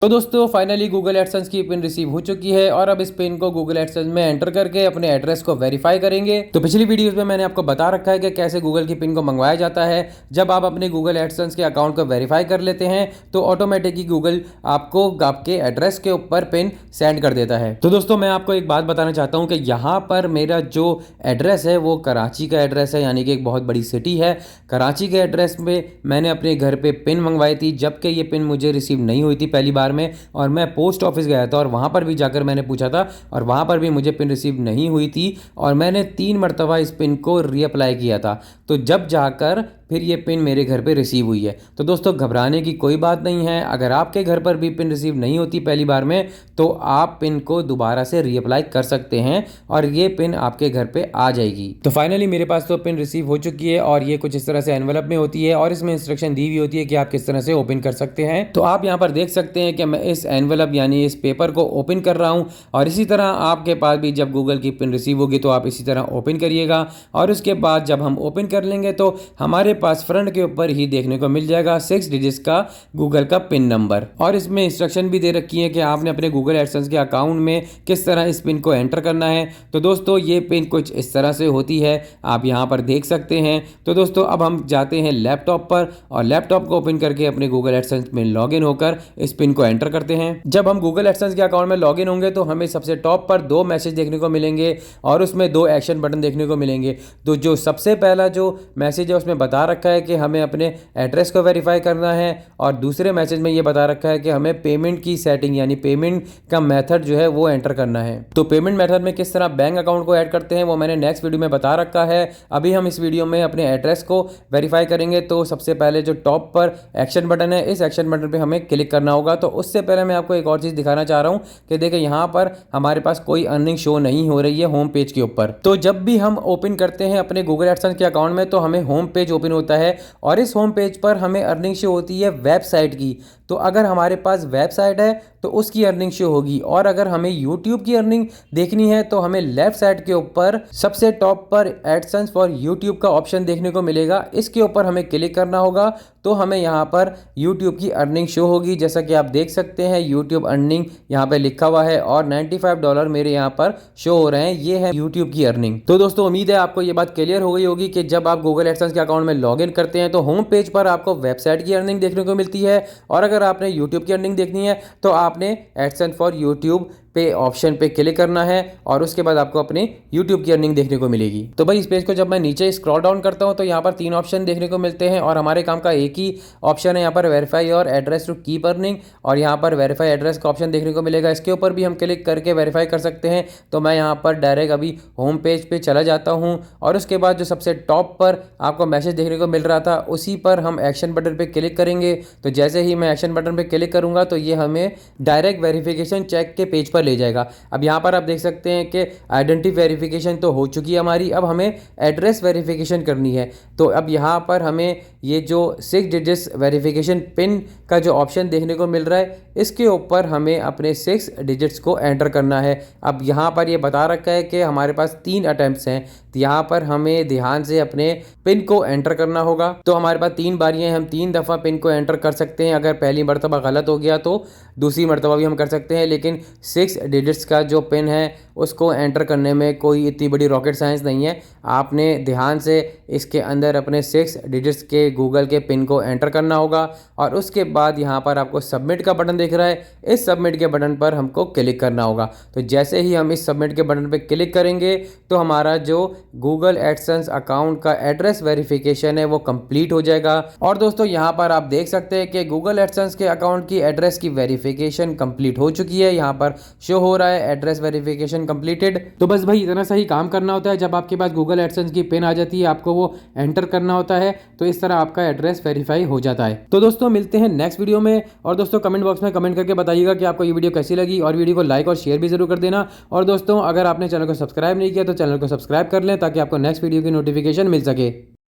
तो दोस्तों finally Google AdSense की पिन रिसीव हो चुकी है और अब इस पिन को गूगल एडसेंस में एंटर करके अपने एड्रेस को वेरीफाई करेंगे। तो पिछली वीडियोस में मैंने आपको बता रखा है कि कैसे गूगल की पिन को मंगवाया जाता है। जब आप अपने गूगल एडसेंस के अकाउंट को वेरीफाई कर लेते हैं तो ऑटोमेटिकली गूगल आपको आपके एड्रेस के ऊपर पिन सेंड कर देता है। तो दोस्तों मैं आपको एक बात बताना चाहता हूँ कि यहाँ पर मेरा जो एड्रेस है वो कराची का एड्रेस है, यानी कि एक बहुत बड़ी सिटी है। कराची के एड्रेस में मैंने अपने घर पे पिन मंगवाई थी, जबकि ये पिन मुझे रिसीव नहीं हुई थी पहली बार में। और मैं पोस्ट ऑफिस गया था और वहाँ पर भी जाकर मैंने पूछा था और वहाँ पर भी मुझे पिन रिसीव नहीं हुई थी और मैंने 3 मरतबा इस पिन को रीअप्लाई किया था, तो जब जाकर फिर ये पिन मेरे घर पे रिसीव हुई है। तो दोस्तों घबराने की कोई बात नहीं है। अगर आपके घर पर भी पिन रिसीव नहीं होती पहली बार में तो आप पिन को दोबारा से रीअप्लाई कर सकते हैं और ये पिन आपके घर पे आ जाएगी। तो फाइनली मेरे पास तो पिन रिसीव हो चुकी है और ये कुछ इस तरह से एनवेलप में होती है और इसमें इंस्ट्रक्शन दी हुई होती है कि आप किस तरह से ओपन कर सकते हैं। तो आप यहाँ पर देख सकते हैं कि मैं इस एनवेलप यानी इस पेपर को ओपन कर रहा हूँ और इसी तरह आपके पास भी जब गूगल की पिन रिसीव होगी तो आप इसी तरह ओपन करिएगा। और उसके बाद जब हम ओपन कर लेंगे तो हमारे पास फ्रंट के ऊपर ही देखने को मिल जाएगा 6 डिजिट्स का गूगल का पिन नंबर और इसमें इंस्ट्रक्शन भी दे रखी है कि आपने अपने गूगल एडसेंस के अकाउंट में किस तरह इस पिन को एंटर करना है। तो दोस्तों ये पिन कुछ इस तरह से होती है, आप यहाँ पर देख सकते हैं। तो दोस्तों अब हम जाते हैं लैपटॉप पर और लैपटॉप को ओपन करके अपने गूगल एडसेंस में लॉगिन होकर इस पिन को एंटर करते हैं। जब हम गूगल एडसेंस के अकाउंट में लॉगिन होंगे तो हमें सबसे टॉप पर 2 मैसेज देखने को मिलेंगे और उसमें 2 एक्शन बटन देखने को मिलेंगे। तो जो सबसे पहला जो मैसेज है उसमें बता रखा है कि हमें अपने एड्रेस को वेरीफाई करना है और दूसरे मैसेज में ये बता रखा है कि हमें पेमेंट की सेटिंग यानी पेमेंट का मेथड जो है वो एंटर करना है। तो पेमेंट मेथड में किस तरह बैंक अकाउंट को ऐड करते हैं वो मैंने नेक्स्ट वीडियो में बता रखा है। अभी हम इस वीडियो में अपने एड्रेस को वेरीफाई करेंगे। तो सबसे पहले जो टॉप पर एक्शन बटन है इस एक्शन बटन पर हमें क्लिक करना होगा। तो उससे पहले मैं आपको एक और चीज़ दिखाना चाह रहा हूँ कि देखिए यहाँ पर हमारे पास कोई अर्निंग शो नहीं हो रही है होम पेज के ऊपर। तो जब भी हम ओपन करते हैं अपने गूगल एडसेंस के अकाउंट में तो हमें होम पेज ओपन होता है और इस होम पेज पर हमें अर्निंग शो होती है वेबसाइट की। तो अगर हमारे पास वेबसाइट है तो उसकी अर्निंग शो होगी और अगर हमें यूट्यूब की अर्निंग देखनी है तो हमें लेफ्ट साइड के ऊपर सबसे टॉप पर एडसेंस फॉर यूट्यूब का ऑप्शन देखने को मिलेगा। इसके ऊपर हमें क्लिक करना होगा तो हमें यहाँ पर यूट्यूब की अर्निंग शो होगी। जैसा कि आप देख सकते हैं यूट्यूब अर्निंग यहाँ पे लिखा हुआ है और $95 मेरे यहाँ पर शो हो रहे हैं। ये है यूट्यूब की अर्निंग। तो दोस्तों उम्मीद है आपको ये बात क्लियर हो गई होगी कि जब आप गूगल एडसेंस के अकाउंट में लॉगिन करते हैं तो होम पेज पर आपको वेबसाइट की अर्निंग देखने को मिलती है और अगर आपने यूट्यूब की अर्निंग देखनी है तो आपने एडसेंस फॉर यूट्यूब पे ऑप्शन पे क्लिक करना है और उसके बाद आपको अपने YouTube की अर्निंग देखने को मिलेगी। तो भाई इस पेज को जब मैं नीचे स्क्रॉल डाउन करता हूं तो यहाँ पर 3 ऑप्शन देखने को मिलते हैं और हमारे काम का एक ही ऑप्शन है यहाँ पर वेरीफाई और एड्रेस टू कीप अर्निंग और यहाँ पर वेरीफाई एड्रेस का ऑप्शन देखने को मिलेगा। इसके ऊपर भी हम क्लिक करके वेरीफाई कर सकते हैं। तो मैं यहाँ पर डायरेक्ट अभी होम पेज पे चला जाता हूँ और उसके बाद जो सबसे टॉप पर आपको मैसेज देखने को मिल रहा था उसी पर हम एक्शन बटन पर क्लिक करेंगे। तो जैसे ही मैं एक्शन बटन पर क्लिक करूँगा तो ये हमें डायरेक्ट वेरिफिकेशन चेक के पेज पर ले जाएगा। अब यहाँ पर आप देख सकते हैं कि आइडेंटिटी वेरिफिकेशन तो हो चुकी है हमारी, अब हमें एड्रेस वेरिफिकेशन करनी है। तो अब यहाँ पर हमें ये जो 6 डिजिट्स वेरिफिकेशन पिन का जो ऑप्शन देखने को मिल रहा है इसके ऊपर हमें अपने 6 डिजिट्स को एंटर करना है। अब यहाँ पर ये बता रखा है कि हमारे पास 3 अटैम्प्ट्स हैं, तो यहाँ पर हमें ध्यान से अपने पिन को एंटर करना होगा। तो हमारे पास 3 बारियाँ हैं, हम 3 दफ़ा पिन को एंटर कर सकते हैं। अगर पहली मरतबा गलत हो गया तो दूसरी मरतबा भी हम कर सकते हैं, लेकिन 6 डिजिट्स का जो पिन है उसको एंटर करने में कोई इतनी बड़ी रॉकेट साइंस नहीं है। आपने ध्यान से इसके अंदर अपने 6 डिजिट्स के गूगल के पिन को एंटर करना होगा और उसके बाद यहाँ पर आपको सबमिट का बटन दिख रहा है, इस सबमिट के बटन पर हमको क्लिक करना होगा। तो जैसे ही हम इस सबमिट के बटन पर क्लिक करेंगे तो हमारा जो गूगल एडसेंस अकाउंट का एड्रेस वेरिफिकेशन है वो कंप्लीट हो जाएगा। और दोस्तों यहाँ पर आप देख सकते हैं कि गूगल एडसेंस के अकाउंट की एड्रेस की वेरिफिकेशन कंप्लीट हो चुकी है। यहाँ पर शो हो रहा है एड्रेस वेरिफिकेशन कंप्लीटेड। तो बस भाई इतना सा ही काम करना होता है। जब आपके पास गूगल एडसेंस की पिन आ जाती है आपको वो एंटर करना होता है, तो इस तरह आपका एड्रेस वेरीफाई हो जाता है। तो दोस्तों मिलते हैं नेक्स्ट वीडियो में और दोस्तों कमेंट बॉक्स में कमेंट करके बताइएगा कि आपको ये वीडियो कैसी लगी और वीडियो को लाइक और शेयर भी जरूर कर देना। और दोस्तों अगर आपने चैनल को सब्सक्राइब नहीं किया तो चैनल को सब्सक्राइब कर लें ताकि आपको नेक्स्ट वीडियो की नोटिफिकेशन मिल सके।